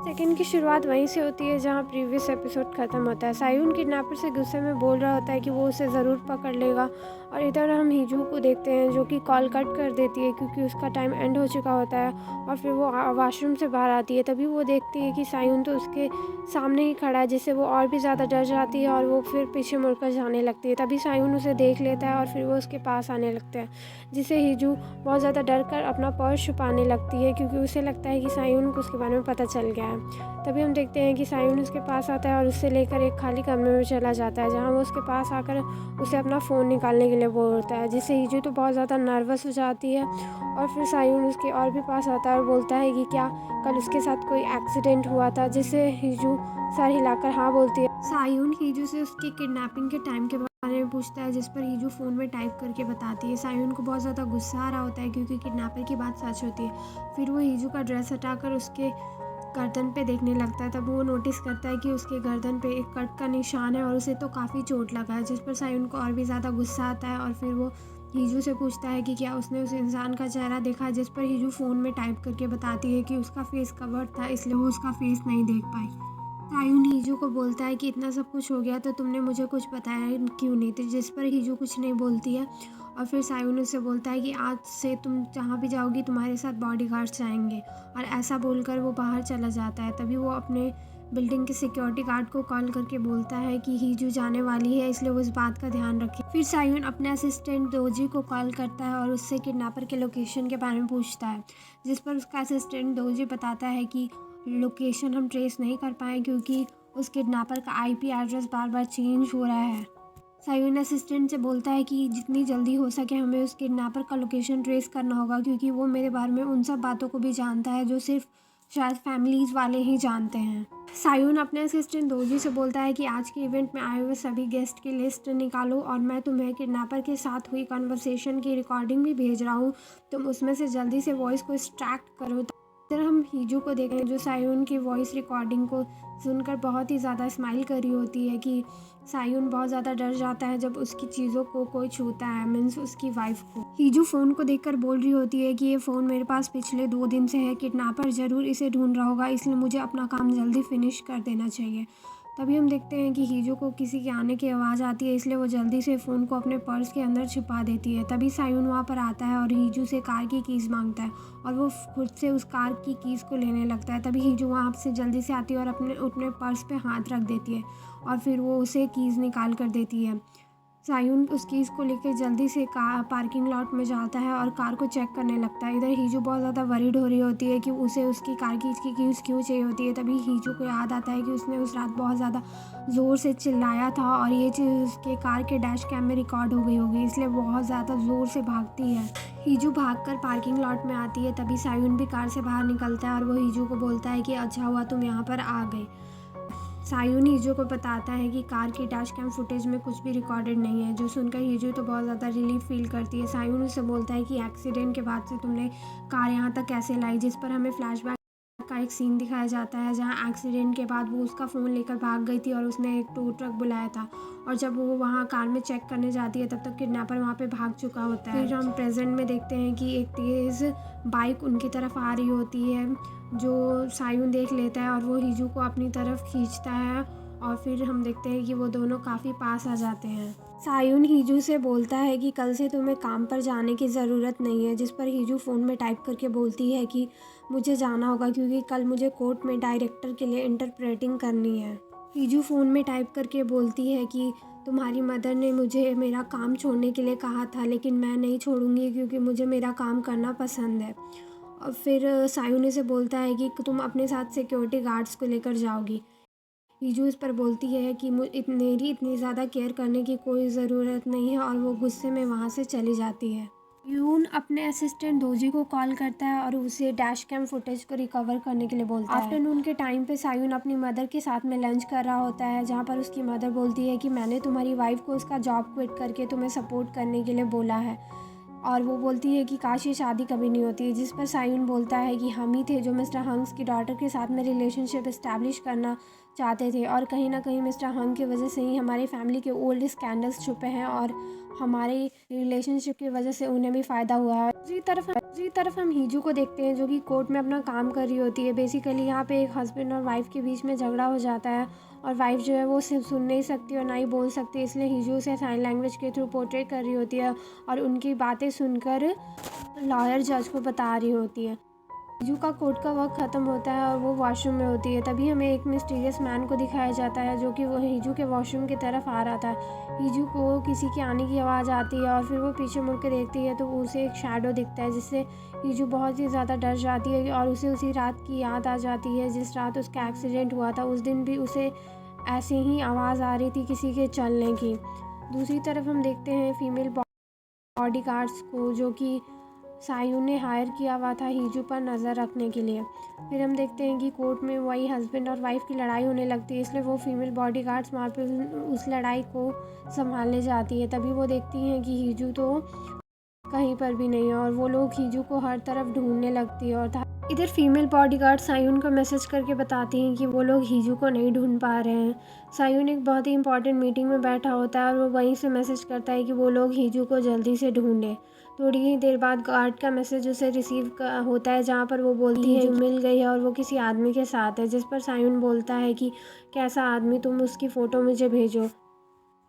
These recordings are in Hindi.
सेकंड की शुरुआत वहीं से होती है जहां प्रीवियस एपिसोड ख़त्म होता है। सायून किडनैपर से गुस्से में बोल रहा होता है कि वो उसे ज़रूर पकड़ लेगा और इधर हम हीजू को देखते हैं जो कि कॉल कट कर देती है क्योंकि उसका टाइम एंड हो चुका होता है। और फिर वो वॉशरूम से बाहर आती है, तभी वो देखती है कि सायून तो उसके सामने ही खड़ा है, जिससे वो और भी ज़्यादा डर जाती है और वो फिर पीछे मुड़कर जाने लगती है। तभी सायून उसे देख लेता है और फिर वो उसके पास आने लगता है, जिससे हीजू बहुत ज़्यादा डर कर अपना पर्स छुपाने लगती है क्योंकि उसे लगता है कि सायून को उसके बारे में पता चल गया है। तभी हम देखते हैं कि सायून उसके पास आता है और उससे लेकर एक खाली कमरे में चला जाता है, जहाँ वो उसके पास आकर उसे अपना फ़ोन निकालने के लिए बोलता है, जिससे हीजू तो बहुत ज़्यादा नर्वस हो जाती है। और फिर सायून उसके और भी पास आता है और बोलता है कि क्या कल उसके साथ कोई एक्सीडेंट हुआ था, जिससे हीजू सर हिलाकर हाँ बोलती है। सायून हीजू से उसके किडनैपिंग के टाइम के बारे में पूछता है, जिस पर हीजू फ़ोन में टाइप करके बताती है। सायून को बहुत ज़्यादा गुस्सा आ रहा होता है क्योंकि किडनैपर की बात सच होती है। फिर वो हीजू का ड्रेस हटाकर उसके गर्दन पे देखने लगता है, तब वो नोटिस करता है कि उसके गर्दन पे एक कट का निशान है और उसे तो काफ़ी चोट लगा है, जिस पर सायून को और भी ज़्यादा गुस्सा आता है। और फिर वो हीजू से पूछता है कि क्या उसने उस इंसान का चेहरा देखा, जिस पर हीजू फ़ोन में टाइप करके बताती है कि उसका फेस कवर्ड था, इसलिए वो उसका फेस नहीं देख पाई। सायून हीजू को बोलता है कि इतना सब कुछ हो गया तो तुमने मुझे कुछ बताया क्यों नहीं, तो जिस पर हीजू कुछ नहीं बोलती है। और फिर सायून उससे बोलता है कि आज से तुम जहाँ भी जाओगी तुम्हारे साथ बॉडीगार्ड्स जाएंगे, और ऐसा बोलकर वो बाहर चला जाता है। तभी वो अपने बिल्डिंग के सिक्योरिटी गार्ड को कॉल करके बोलता है कि हीजू जाने वाली है, इसलिए वो इस बात का ध्यान रखे। फिर सायून अपने असिस्टेंट दोजी को कॉल करता है और उससे किडनैपर के लोकेशन के बारे में पूछता है, जिस पर उसका असिस्टेंट दोजी बताता है कि लोकेशन हम ट्रेस नहीं कर पाए क्योंकि उस किडनैपर का आईपी एड्रेस बार बार चेंज हो रहा है। सायून असिस्टेंट से बोलता है कि जितनी जल्दी हो सके हमें उस किडनैपर का लोकेशन ट्रेस करना होगा, क्योंकि वो मेरे बारे में उन सब बातों को भी जानता है जो सिर्फ शायद फैमिलीज़ वाले ही जानते हैं। सायून अपने असिस्टेंट दोजी से बोलता है कि आज के इवेंट में आए हुए सभी गेस्ट की लिस्ट निकालो और मैं तुम्हें किडनैपर के साथ हुई कन्वर्सेशन की रिकॉर्डिंग भी भेज रहा हूँ, तुम उसमें से जल्दी से वॉइस को एक्सट्रैक्ट करो। फिर हम हीजू को देखते हैं जो सायून की वॉइस रिकॉर्डिंग को सुनकर बहुत ही ज़्यादा स्माइल कर रही होती है कि सायून बहुत ज़्यादा डर जाता है जब उसकी चीज़ों को कोई छूता है, मीन्स उसकी वाइफ को। हीजू फ़ोन को देखकर बोल रही होती है कि ये फ़ोन मेरे पास पिछले 2 दिन से है, किडनैपर ज़रूर इसे ढूंढ रहा होगा, इसलिए मुझे अपना काम जल्दी फिनिश कर देना चाहिए। तभी हम देखते हैं कि हीजू को किसी के आने की आवाज़ आती है, इसलिए वो जल्दी से फ़ोन को अपने पर्स के अंदर छुपा देती है। तभी सायून वहाँ पर आता है और हीजू से कार की कीज़ मांगता है और वो खुद से उस कार की कीज़ को लेने लगता है। तभी हीजू वहाँ से जल्दी से आती है और अपने पर्स पे हाथ रख देती है और फिर वो उसे कीज़ निकाल कर देती है। सायून उस कीज़ को लेकर जल्दी से पार्किंग लॉट में जाता है और कार को चेक करने लगता है। इधर हीजू बहुत ज़्यादा वरीड हो रही होती है कि उसे उसकी कार की कीज़ क्यों चाहिए होती है। तभी हीजू को याद आता है कि उसने उस रात बहुत ज़्यादा ज़ोर से चिल्लाया था और ये चीज़ उसके कार के डैश कैम में रिकॉर्ड हो गई होगी, इसलिए बहुत ज़्यादा ज़ोर से भागती है। हीजू भागकर पार्किंग लॉट में आती है, तभी सायून भी कार से बाहर निकलता है और वो हीजू को बोलता है कि अच्छा हुआ तुम यहाँ पर आ गए। सायून हीजू को बताता है कि कार की डैश कैम फुटेज में कुछ भी रिकॉर्डेड नहीं है, जो सुनकर हीजू तो बहुत ज़्यादा रिलीफ फील करती है। सायून उससे बोलता है कि एक्सीडेंट के बाद से तुमने कार यहाँ तक कैसे लाई, जिस पर हमें फ्लैशबैक का एक सीन दिखाया जाता है जहाँ एक्सीडेंट के बाद वो उसका फ़ोन लेकर भाग गई थी और उसने एक टो ट्रक बुलाया था, और जब वो वहाँ कार में चेक करने जाती है तब तक किडनैपर वहाँ पे भाग चुका होता है। फिर हम प्रेजेंट में देखते हैं कि एक तेज़ बाइक उनकी तरफ आ रही होती है, जो सायून देख लेता है और वो हीजू को अपनी तरफ खींचता है और फिर हम देखते हैं कि वो दोनों काफ़ी पास आ जाते हैं। सायून हीजू से बोलता है कि कल से तुम्हें काम पर जाने की ज़रूरत नहीं है, जिस पर हीजू फ़ोन में टाइप करके बोलती है कि मुझे जाना होगा क्योंकि कल मुझे कोर्ट में डायरेक्टर के लिए इंटरप्रेटिंग करनी है। हीजू फ़ोन में टाइप करके बोलती है कि तुम्हारी मदर ने मुझे मेरा काम छोड़ने के लिए कहा था, लेकिन मैं नहीं छोड़ूंगी क्योंकि मुझे मेरा काम करना पसंद है। और फिर सायून से बोलता है कि तुम अपने साथ सिक्योरिटी गार्ड्स को लेकर जाओगी। हीजू इस पर बोलती है कि मेरी इतनी ज़्यादा केयर करने की कोई ज़रूरत नहीं है, और वो गुस्से में वहाँ से चली जाती है। यून अपने असिस्टेंट दोजी को कॉल करता है और उसे डैश कैम फुटेज को रिकवर करने के लिए बोलता है। आफ्टरनून के टाइम पे सायून अपनी मदर के साथ में लंच कर रहा होता है, जहाँ पर उसकी मदर बोलती है कि मैंने तुम्हारी वाइफ को उसका जॉब क्विट करके तुम्हें सपोर्ट करने के लिए बोला है, और वो बोलती है कि काश ये शादी कभी नहीं होती, जिस पर सायून बोलता है कि हम ही थे जो मिस्टर हंग्स की डॉटर के साथ में रिलेशनशिप इस्टेब्लिश करना चाहते थे और कहीं ना कहीं मिस्टर हंग की वजह से ही हमारी फैमिली के ओल्ड स्कैंडल्स छुपे हैं और हमारे रिलेशनशिप की वजह से उन्हें भी फ़ायदा हुआ है। दूसरी तरफ हम हीजू को देखते हैं जो कि कोर्ट में अपना काम कर रही होती है। बेसिकली यहाँ पे एक हस्बैंड और वाइफ के बीच में झगड़ा हो जाता है और वाइफ जो है वो सिर्फ सुन नहीं सकती और ना ही बोल सकती, इसलिए हीजू उसे साइन लैंग्वेज के थ्रू पोर्ट्रेट कर रही होती है और उनकी बातें सुनकर लॉयर जज को बता रही होती है। हीजू का कोर्ट का वक्त ख़त्म होता है और वो वॉशरूम में होती है। तभी हमें एक मिस्टीरियस मैन को दिखाया जाता है जो कि वो हीजू के वॉशरूम की तरफ आ रहा था। हीजू को किसी के आने की आवाज़ आती है और फिर वो पीछे मुड़ के देखती है तो उसे एक शैडो दिखता है जिससे हीजू बहुत ही ज़्यादा डर जाती है और उसे उसी रात की याद आ जाती है जिस रात उसका एक्सीडेंट हुआ था। उस दिन भी उसे ऐसे ही आवाज़ आ रही थी किसी के चलने की। दूसरी तरफ हम देखते हैं फीमेल बॉडीगार्ड्स को जो कि सायून ने हायर किया हुआ था हीजू पर नज़र रखने के लिए। फिर हम देखते हैं कि कोर्ट में वही हस्बैंड और वाइफ की लड़ाई होने लगती है, इसलिए वो फीमेल बॉडीगार्ड्स वहाँ पे उस लड़ाई को संभालने जाती है। तभी वो देखती हैं कि हीजू तो कहीं पर भी नहीं है और वो लोग हीजू को हर तरफ ढूंढने लगती है। और इधर फीमेल बॉडीगार्ड सायून को मैसेज करके बताती हैं कि वो लोग हीजू को नहीं ढूंढ पा रहे हैं। सायून एक बहुत ही इंपॉर्टेंट मीटिंग में बैठा होता है और वो वहीं से मैसेज करता है कि वो लोग हीजू को जल्दी से ढूंढे। थोड़ी ही देर बाद गार्ड का मैसेज उसे रिसीव होता है जहाँ पर वो बोलती है हीजू मिल गई है और वो किसी आदमी के साथ है, जिस पर सायून बोलता है कि कैसा आदमी, तुम उसकी फ़ोटो मुझे भेजो।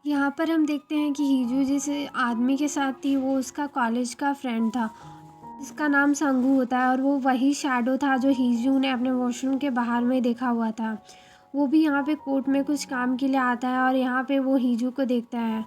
यहाँ पर हम देखते हैं कि हीजू जिस आदमी के साथ थी वो उसका कॉलेज का फ्रेंड था जिसका नाम संगू होता है और वो वही शैडो था जो हीजू ने अपने वॉशरूम के बाहर में देखा हुआ था। वो भी यहाँ पे कोर्ट में कुछ काम के लिए आता है और यहाँ पे वो हीजू को देखता है।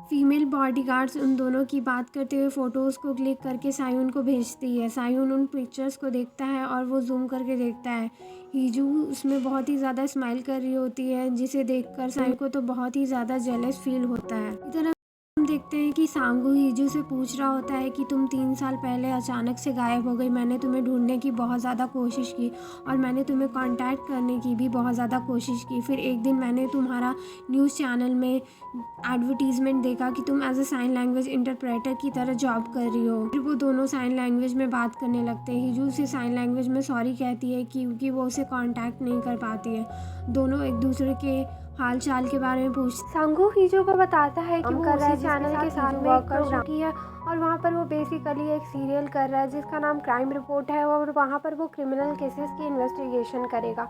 फीमेल बॉडीगार्ड्स उन दोनों की बात करते हुए फ़ोटोज़ को क्लिक करके सायून को भेजती है। सायून उन पिक्चर्स को देखता है और वो जूम करके देखता है। हीजू उसमें बहुत ही ज़्यादा स्माइल कर रही होती है जिसे देखकर सायून को तो बहुत ही ज़्यादा जेलस फील होता है। इधर हम देखते हैं कि सांगू हीजू से पूछ रहा होता है कि तुम 3 साल पहले अचानक से गायब हो गई। मैंने तुम्हें ढूंढने की बहुत ज़्यादा कोशिश की और मैंने तुम्हें कांटेक्ट करने की भी बहुत ज़्यादा कोशिश की। फिर एक दिन मैंने तुम्हारा न्यूज़ चैनल में एडवर्टीज़मेंट देखा कि तुम as a sign language interpreter की तरह जॉब कर रही हो। फिर वो दोनों साइन लैंग्वेज में बात करने लगते हैं। हीजू उसे साइन लैंग्वेज में सॉरी कहती है क्योंकि वो उसे कांटेक्ट नहीं कर पाती है। दोनों एक दूसरे के हाल चाल के बारे में सांगू हीजू को बताता है कि वो उसी चैनल के साथ वर्क कर रही है और वहाँ पर वो बेसिकली एक सीरियल कर रहा है जिसका नाम क्राइम रिपोर्ट है और वहाँ पर वो क्रिमिनल केसेस की इन्वेस्टिगेशन करेगा।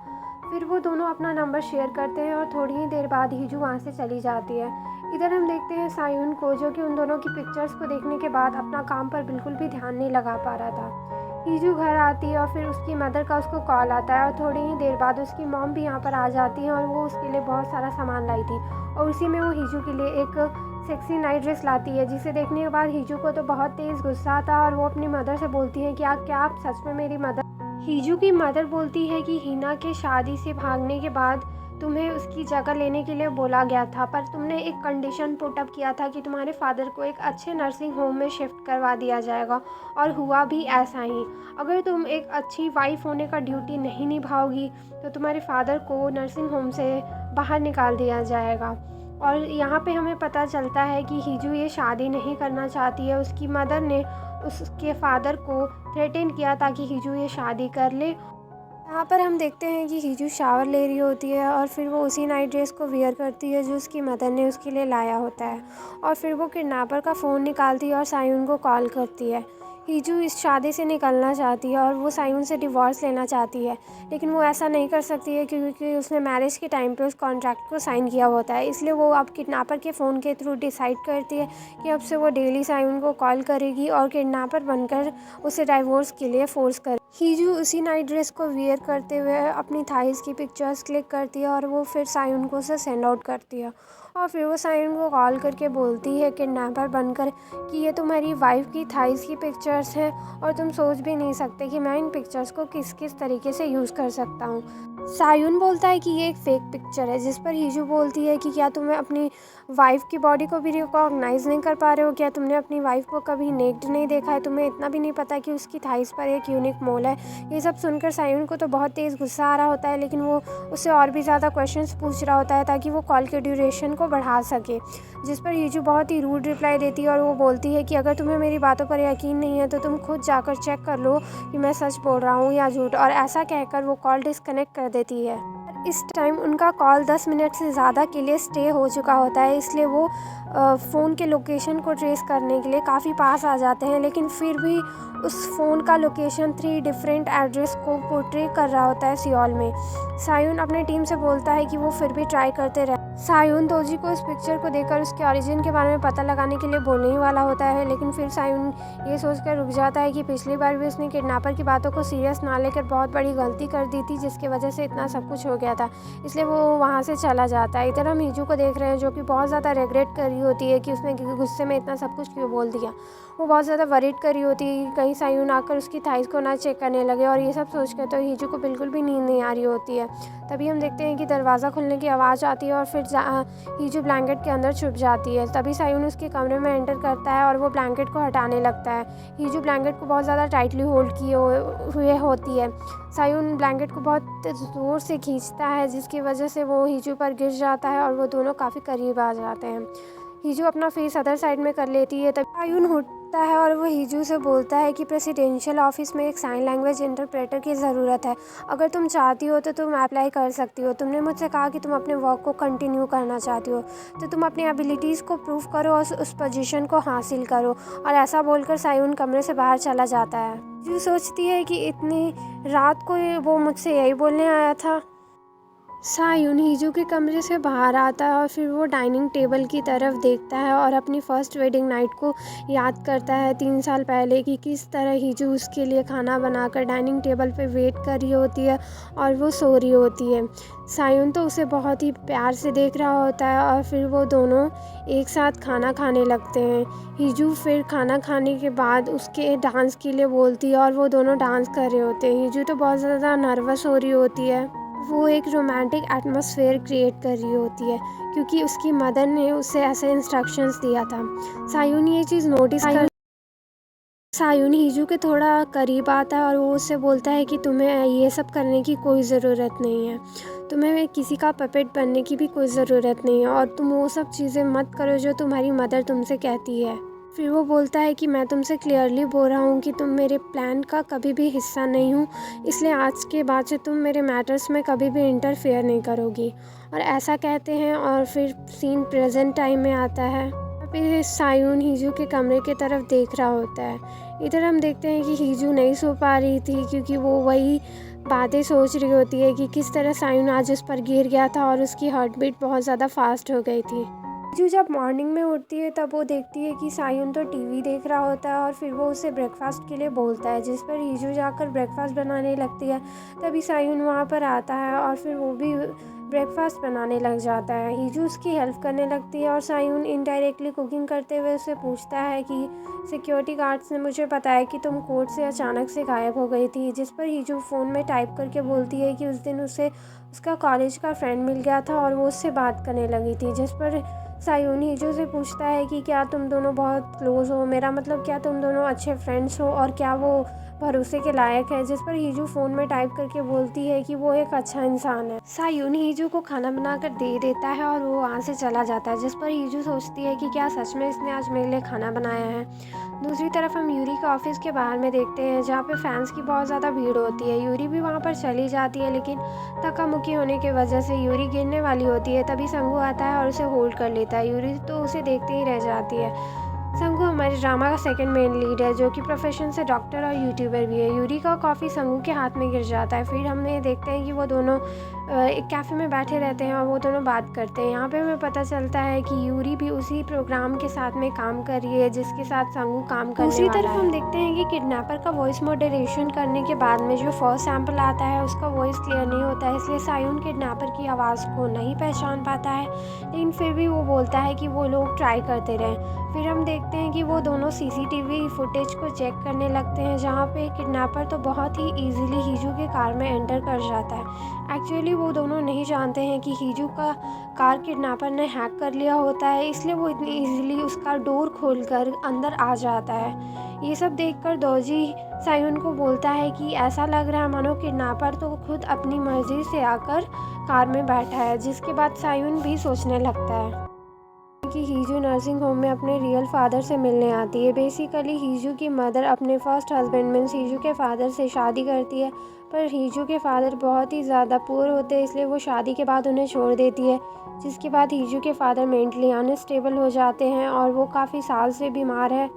फिर वो दोनों अपना नंबर शेयर करते हैं और थोड़ी ही देर बाद हीजू वहाँ से चली जाती है। इधर हम देखते हैं सायून को जो कि उन दोनों की पिक्चर्स को देखने के बाद अपना काम पर बिल्कुल भी ध्यान नहीं लगा पा रहा था। हीजू घर आती है और फिर उसकी मदर का उसको कॉल आता है और थोड़ी ही देर बाद उसकी मॉम भी यहाँ पर आ जाती है और वो उसके लिए बहुत सारा सामान लाई थी और उसी में वो हीजू के लिए एक सेक्सी नाइट ड्रेस लाती है जिसे देखने के बाद हीजू को तो बहुत तेज़ गुस्सा आता है और वो अपनी मदर से बोलती है कि क्या आप सच में मेरी मदर। हीजू की मदर बोलती है कि हिना के शादी से भागने के बाद तुम्हें उसकी जगह लेने के लिए बोला गया था, पर तुमने एक कंडीशन पुट अप किया था कि तुम्हारे फादर को एक अच्छे नर्सिंग होम में शिफ्ट करवा दिया जाएगा और हुआ भी ऐसा ही। अगर तुम एक अच्छी वाइफ होने का ड्यूटी नहीं निभाओगी तो तुम्हारे फादर को नर्सिंग होम से बाहर निकाल दिया जाएगा। और यहाँ पे हमें पता चलता है कि हीजू ये शादी नहीं करना चाहती है। उसकी मदर ने उसके फादर को थ्रेटन किया ताकि हीजू ये शादी कर ले। यहाँ पर हम देखते हैं कि हीजू शावर ले रही होती है और फिर वो उसी नाइट ड्रेस को वियर करती है जो उसकी मदर ने उसके लिए लाया होता है और फिर वो किडनैपर का फ़ोन निकालती है और सायून को कॉल करती है। हीजू इस शादी से निकलना चाहती है और वो सायून से डिवोर्स लेना चाहती है, लेकिन वो ऐसा नहीं कर सकती है क्योंकि उसने मैरिज के टाइम पे उस कॉन्ट्रैक्ट को साइन किया होता है। इसलिए वो अब किडनैपर के फ़ोन के थ्रू डिसाइड करती है कि अब से वो डेली सायून को कॉल करेगी और किडनैपर बनकर उसे डाइवोर्स के लिए फ़ोर्स करे। हीजू उसी नाइट ड्रेस को वियर करते हुए अपनी थाइज़ की पिक्चर्स क्लिक करती है और वो फिर सायून को उसे सेंड आउट करती है और फिर वो सायून को कॉल करके बोलती है किडनैपर बनकर कि ये तुम्हारी वाइफ की थाइज़ की पिक्चर्स हैं और तुम सोच भी नहीं सकते कि मैं इन पिक्चर्स को किस किस तरीके से यूज़ कर सकता हूँ। सायून बोलता है कि ये एक फ़ेक पिक्चर है, जिस पर हीजू बोलती है कि क्या तुम्हें अपनी वाइफ की बॉडी को भी रिकॉग्नाइज़ नहीं कर पा रहे हो? क्या तुमने अपनी वाइफ को कभी नेक्ड नहीं देखा है? तुम्हें इतना भी नहीं पता कि उसकी थाइस पर एक यूनिक मोल है? ये सब सुनकर सायून को तो बहुत तेज़ गुस्सा आ रहा होता है, लेकिन वो उससे और भी ज़्यादा क्वेश्चंस पूछ रहा होता है ताकि वो कॉल के ड्यूरेशन को बढ़ा सके, जिस पर हीजू बहुत ही रूड रिप्लाई देती है और वो बोलती है कि अगर तुम्हें मेरी बातों पर यकीन नहीं है तो तुम खुद जाकर चेक कर लो कि मैं सच बोल रहा हूँ या झूठ। और ऐसा कहकर वो कॉल डिस्कनेक्ट कर देती है। इस टाइम उनका कॉल 10 मिनट से ज़्यादा के लिए स्टे हो चुका होता है, इसलिए वो फ़ोन के लोकेशन को ट्रेस करने के लिए काफ़ी पास आ जाते हैं, लेकिन फिर भी उस फ़ोन का लोकेशन 3 डिफरेंट एड्रेस को पोर्ट्रे कर रहा होता है सियोल में। सायुन अपने टीम से बोलता है कि वो फिर भी ट्राई करते रहे। सायुन दोजी को इस पिक्चर को देखकर उसके ओरिजिन के बारे में पता लगाने के लिए बोलने ही वाला होता है, लेकिन फिर सायुन ये सोचकर रुक जाता है कि पिछली बार भी उसने किडनैपर की बातों को सीरियस ना लेकर बहुत बड़ी गलती कर दी थी, जिसकी वजह से इतना सब कुछ हो गया था, इसलिए वो वहाँ से चला जाता है। इधर हम हीजू को देख रहे हैं जो कि बहुत ज़्यादा रिग्रेट कर रही होती है कि उसने गुस्से में इतना सब कुछ क्यों बोल दिया। वो बहुत ज़्यादा वरीड कर रही होती है कि कहीं सायुन आकर उसकी थाइस को ना चेक करने लगे, और ये सब सोचकर तो हीजू को बिल्कुल भी नींद नहीं आ रही होती है। तभी हम देखते हैं कि दरवाज़ा खुलने की आवाज़ आती है और फिर हीजू ब्लैंकेट के अंदर छुप जाती है। तभी सायुन उसके कमरे में एंटर करता है और वो ब्लैंकेट को हटाने लगता है। हीजू ब्लैंकेट को बहुत ज़्यादा टाइटली होल्ड किए हुए होती है। सायुन ब्लैंकेट को बहुत ज़ोर से खींचता है, जिसकी वजह से वो हीजू पर गिर जाता है और वो दोनों काफ़ी करीब आ जाते हैं। हीजू अपना फेस अदर साइड में कर लेती है। तब सायुन उठता है और वो हीजू से बोलता है कि प्रेसिडेंशियल ऑफिस में एक साइन लैंग्वेज इंटरप्रेटर की ज़रूरत है। अगर तुम चाहती हो तो तुम अप्लाई कर सकती हो। तुमने मुझसे कहा कि तुम अपने वर्क को कंटिन्यू करना चाहती हो, तो तुम अपनी एबिलिटीज़ को प्रूव करो और उस पोजीशन को हासिल करो। और ऐसा बोलकर सायुन कमरे से बाहर चला जाता है। हीजू सोचती है कि इतनी रात को वो मुझसे यही बोलने आया था। सायुन हीजू के कमरे से बाहर आता है और फिर वो डाइनिंग टेबल की तरफ देखता है और अपनी फ़र्स्ट वेडिंग नाइट को याद करता है 3 साल पहले कि किस तरह हीजू उसके लिए खाना बनाकर डाइनिंग टेबल पे वेट कर रही होती है और वो सो रही होती है। सायुन तो उसे बहुत ही प्यार से देख रहा होता है और फिर वो दोनों एक साथ खाना खाने लगते हैं। हीजू फिर खाना खाने के बाद उसके डांस के लिए बोलती है और वो दोनों डांस कर रहे होते हैं। हीजू तो बहुत ज़्यादा नर्वस हो रही होती है। वो एक रोमांटिक एटमॉस्फेयर क्रिएट कर रही होती है क्योंकि उसकी मदर ने उसे ऐसे इंस्ट्रक्शंस दिया था। सायुन ये चीज़ नोटिस कर सायुन हीजू के थोड़ा करीब आता है और वो उससे बोलता है कि तुम्हें ये सब करने की कोई ज़रूरत नहीं है, तुम्हें किसी का पपेट बनने की भी कोई ज़रूरत नहीं है, और तुम वो सब चीज़ें मत करो जो तुम्हारी मदर तुमसे कहती है। फिर वो बोलता है कि मैं तुमसे क्लियरली बोल रहा हूँ कि तुम मेरे प्लान का कभी भी हिस्सा नहीं हो, इसलिए आज के बाद से तुम मेरे मैटर्स में कभी भी इंटरफेयर नहीं करोगी। और ऐसा कहते हैं और फिर सीन प्रेजेंट टाइम में आता है। फिर सायुन हीजू के कमरे की तरफ देख रहा होता है। इधर हम देखते हैं कि हीजू नहीं सो पा रही थी क्योंकि वो वही बातें सोच रही होती है कि किस तरह सायुन आज उस पर गिर गया था और उसकी हार्ट बीट बहुत ज़्यादा फास्ट हो गई थी। हीजू जब मॉर्निंग में उठती है तब वो देखती है कि सायुन तो टीवी देख रहा होता है और फिर वो उसे ब्रेकफास्ट के लिए बोलता है, जिस पर हीजू जाकर ब्रेकफास्ट बनाने लगती है। तभी सायुन वहाँ पर आता है और फिर वो भी ब्रेकफास्ट बनाने लग जाता है। हीजू उसकी हेल्प करने लगती है और सायुन इनडायरेक्टली कुकिंग करते हुए उससे पूछता है कि सिक्योरिटी गार्ड्स ने मुझे बताया कि तुम कोर्ट से अचानक से गायब हो गई थी, जिस पर हीजू फ़ोन में टाइप करके बोलती है कि उस दिन उसे उसका कॉलेज का फ्रेंड मिल गया था और वो उससे बात करने लगी थी। जिस पर सायुन हीजू से पूछता है कि क्या तुम दोनों बहुत क्लोज़ हो, मेरा मतलब क्या तुम दोनों अच्छे फ्रेंड्स हो और क्या वो भरोसे के लायक है। जिस पर हीजू फ़ोन में टाइप करके बोलती है कि वो एक अच्छा इंसान है। सायुन हीजू को खाना बनाकर दे देता है और वो वहाँ से चला जाता है, जिस पर हीजू सोचती है कि क्या सच में इसने आज मेरे लिए खाना बनाया है। दूसरी तरफ हम यूरी के ऑफिस के बाहर में देखते हैं जहाँ पे फैंस की बहुत ज़्यादा भीड़ होती है। यूरी भी वहाँ पर चली जाती है, लेकिन धक्का-मुक्की होने की वजह से यूरी गिरने वाली होती है। तभी संगू आता है और उसे होल्ड कर लेता है। यूरी तो उसे देखते ही रह जाती है। संगू हमारे ड्रामा का सेकंड मेन लीड है जो कि प्रोफेशन से डॉक्टर और यूट्यूबर भी है। यूरी का कॉफ़ी संगू के हाथ में गिर जाता है। फिर हमें देखते हैं कि वो दोनों एक कैफ़े में बैठे रहते हैं और वो दोनों बात करते हैं। यहाँ पे हमें पता चलता है कि यूरी भी उसी प्रोग्राम के साथ में काम कर रही है जिसके साथ संगू काम करने वाला है। दूसरी तरफ हम देखते हैं कि किडनैपर का वॉइस मॉडरेशन करने के बाद में जो फर्स्ट सैंपल आता है उसका वॉइस क्लियर नहीं होता है, इसलिए सायुन किडनैपर की आवाज़ को नहीं पहचान पाता है, लेकिन फिर भी वो बोलता है कि वो लोग ट्राई करते रहें। फिर हम देखते हैं कि वो दोनों सीसीटीवी फुटेज को चेक करने लगते हैं जहाँ पे किडनैपर तो बहुत ही इजीली हीजू के कार में एंटर कर जाता है। एक्चुअली वो दोनों नहीं जानते हैं कि हीजू का कार किडनैपर ने हैक कर लिया होता है, इसलिए वो इतनी इजीली उसका डोर खोलकर अंदर आ जाता है। ये सब देखकर दोजी सायुन को बोलता है कि ऐसा लग रहा है मानो किडनैपर तो खुद अपनी मर्जी से आकर कार में बैठा है, जिसके बाद सायुन भी सोचने लगता है कि हीजू नर्सिंग होम में अपने रियल फादर से मिलने आती है। बेसिकली हीजू की मदर अपने फर्स्ट हस्बैंड मीन्स हीजू के फादर से शादी करती है, पर हीजू के फादर बहुत ही ज़्यादा पुअर होते हैं, इसलिए वो शादी के बाद उन्हें छोड़ देती है। जिसके बाद हीजू के फादर मेंटली अनस्टेबल हो जाते हैं और वो काफ़ी साल से बीमार है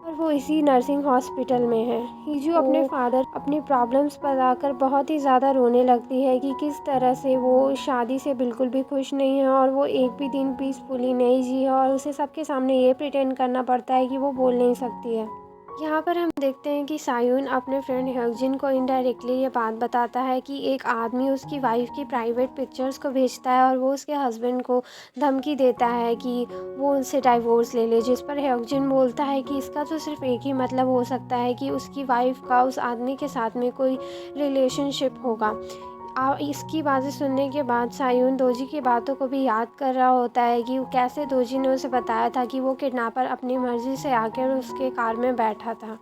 और वो इसी नर्सिंग हॉस्पिटल में है। हीजू अपने फादर अपनी प्रॉब्लम्स बताकर बहुत ही ज़्यादा रोने लगती है कि किस तरह से वो शादी से बिल्कुल भी खुश नहीं है और वो एक भी दिन पीसफुली नहीं जी है और उसे सबके सामने ये प्रिटेंड करना पड़ता है कि वो बोल नहीं सकती है। यहाँ पर हम देखते हैं कि सायून अपने फ्रेंड ह्योजिन को इनडायरेक्टली ये बात बताता है कि एक आदमी उसकी वाइफ की प्राइवेट पिक्चर्स को भेजता है और वो उसके हस्बैंड को धमकी देता है कि वो उनसे डाइवोर्स ले ले, जिस पर ह्योजिन बोलता है कि इसका तो सिर्फ एक ही मतलब हो सकता है कि उसकी वाइफ का उस आदमी के साथ में कोई रिलेशनशिप होगा। इसकी बातें सुनने के बाद सायून दोजी की बातों को भी याद कर रहा होता है कि कैसे दोजी ने उसे बताया था कि वो किडनैपर अपनी मर्जी से आकर उसके कार में बैठा था।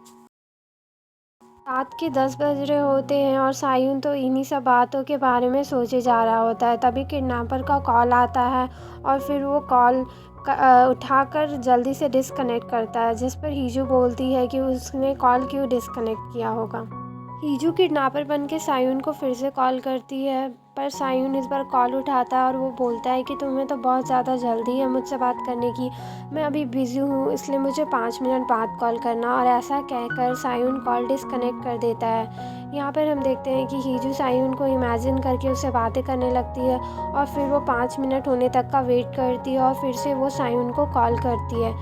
रात के 10 बज रहे होते हैं और सायून तो इन्हीं सब बातों के बारे में सोचे जा रहा होता है। तभी किडनैपर का कॉल आता है और फिर वो कॉल उठाकर जल्दी से डिस्कनेक्ट करता है, जिस पर हीजू बोलती है कि उसने कॉल क्यों डिस्कनेक्ट किया होगा। हीजू किडनैपर बन के सायून को फिर से कॉल करती है, पर सायून इस बार कॉल उठाता है और वो बोलता है कि तुम्हें तो बहुत ज़्यादा जल्दी है मुझसे बात करने की, मैं अभी बिज़ी हूँ इसलिए मुझे 5 मिनट बाद कॉल करना। और ऐसा कहकर सायून कॉल डिस्कनेक्ट कर देता है। यहाँ पर हम देखते हैं कि हीजू सायून को इमेजिन करके उससे बातें करने लगती है और फिर वो 5 मिनट होने तक का वेट करती है और फिर से वो सायून को कॉल करती है।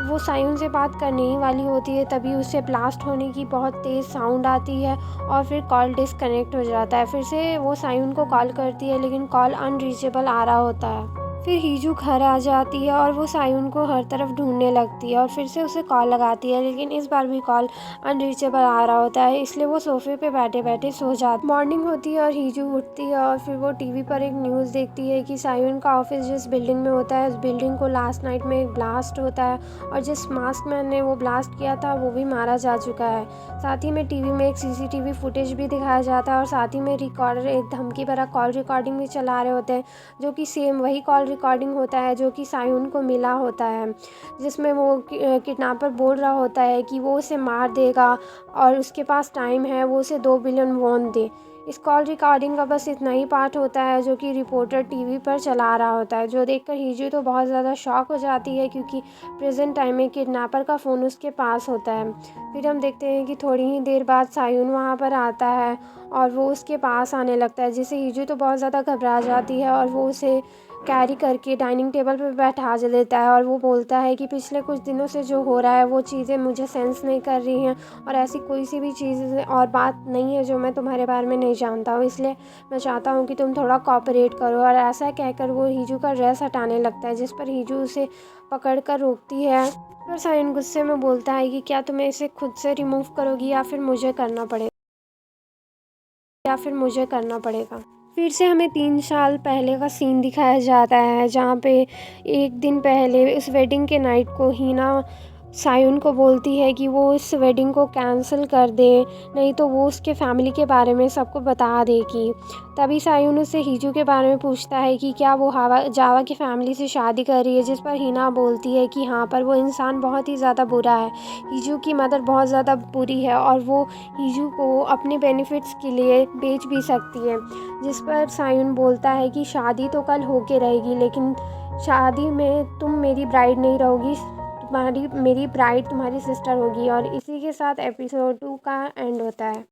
वो सायून से बात करने ही वाली होती है, तभी उसे ब्लास्ट होने की बहुत तेज़ साउंड आती है और फिर कॉल डिस्कनेक्ट हो जाता है। फिर से वो सायून को कॉल करती है लेकिन कॉल अनरीचेबल आ रहा होता है। फिर हीजू घर आ जाती है और वो सायून को हर तरफ ढूंढने लगती है और फिर से उसे कॉल लगाती है, लेकिन इस बार भी कॉल अनरीचेबल आ रहा होता है, इसलिए वो सोफे पे बैठे बैठे सो जाती। मॉर्निंग होती है और हीजू उठती है और फिर वो टीवी पर एक न्यूज़ देखती है कि सायून का ऑफिस जिस बिल्डिंग में होता है उस बिल्डिंग को लास्ट नाइट में एक ब्लास्ट होता है और जिस मास्क मैन ने वो ब्लास्ट किया था वो भी मारा जा चुका है। साथ ही में टीवी में एक CCTV फुटेज भी दिखाया जाता है और साथ ही में रिकॉर्डर एक धमकी भरा कॉल रिकॉर्डिंग भी चला रहे होते हैं, जो कि सेम वही कॉल रिकॉर्डिंग होता है जो कि सायून को मिला होता है, जिसमें वो किडनैपर बोल रहा होता है कि वो उसे मार देगा और उसके पास टाइम है, वो उसे 2 बिलियन वॉन दे। इस कॉल रिकॉर्डिंग का बस इतना ही पार्ट होता है जो कि रिपोर्टर टीवी पर चला रहा होता है, जो देखकर हीजू तो बहुत ज़्यादा शॉक हो जाती है क्योंकि प्रेजेंट टाइम में किडनैपर का फ़ोन उसके पास होता है। फिर हम देखते हैं कि थोड़ी ही देर बाद सायून वहाँ पर आता है और वो उसके पास आने लगता है, जिससे हीजू तो बहुत ज़्यादा घबरा जाती है और वो उसे कैरी करके डाइनिंग टेबल पर बैठा देता है और वो बोलता है कि पिछले कुछ दिनों से जो हो रहा है वो चीज़ें मुझे सेंस नहीं कर रही हैं और ऐसी कोई सी भी चीज़ और बात नहीं है जो मैं तुम्हारे बारे में नहीं जानता हूँ, इसलिए मैं चाहता हूँ कि तुम थोड़ा कोऑपरेट करो। और ऐसा कहकर वो हीजू का ड्रेस हटाने लगता है, जिस पर हीजू उसे पकड़ कर रोकती है। पर सायून गुस्से में बोलता है कि क्या तुम्हें इसे खुद से रिमूव करोगी या फिर मुझे करना पड़ेगा। फिर से हमें 3 साल पहले का सीन दिखाया जाता है, जहाँ पे एक दिन पहले इस वेडिंग के नाइट को हीना सायून को बोलती है कि वो इस वेडिंग को कैंसिल कर दे, नहीं तो वो उसके फैमिली के बारे में सबको बता देगी। तभी सायून उससे हीजू के बारे में पूछता है कि क्या वो जावा की फैमिली से शादी कर रही है, जिस पर हीना बोलती है कि हाँ, पर वो इंसान बहुत ही ज़्यादा बुरा है, हीजू की मदर बहुत ज़्यादा बुरी है और वो हीजू को अपने बेनिफिट्स के लिए बेच भी सकती है। जिस पर सायून बोलता है कि शादी तो कल होके रहेगी, लेकिन शादी में तुम मेरी ब्राइड नहीं रहोगी, मेरी ब्राइड तुम्हारी सिस्टर होगी। और इसी के साथ एपिसोड 2 का एंड होता है।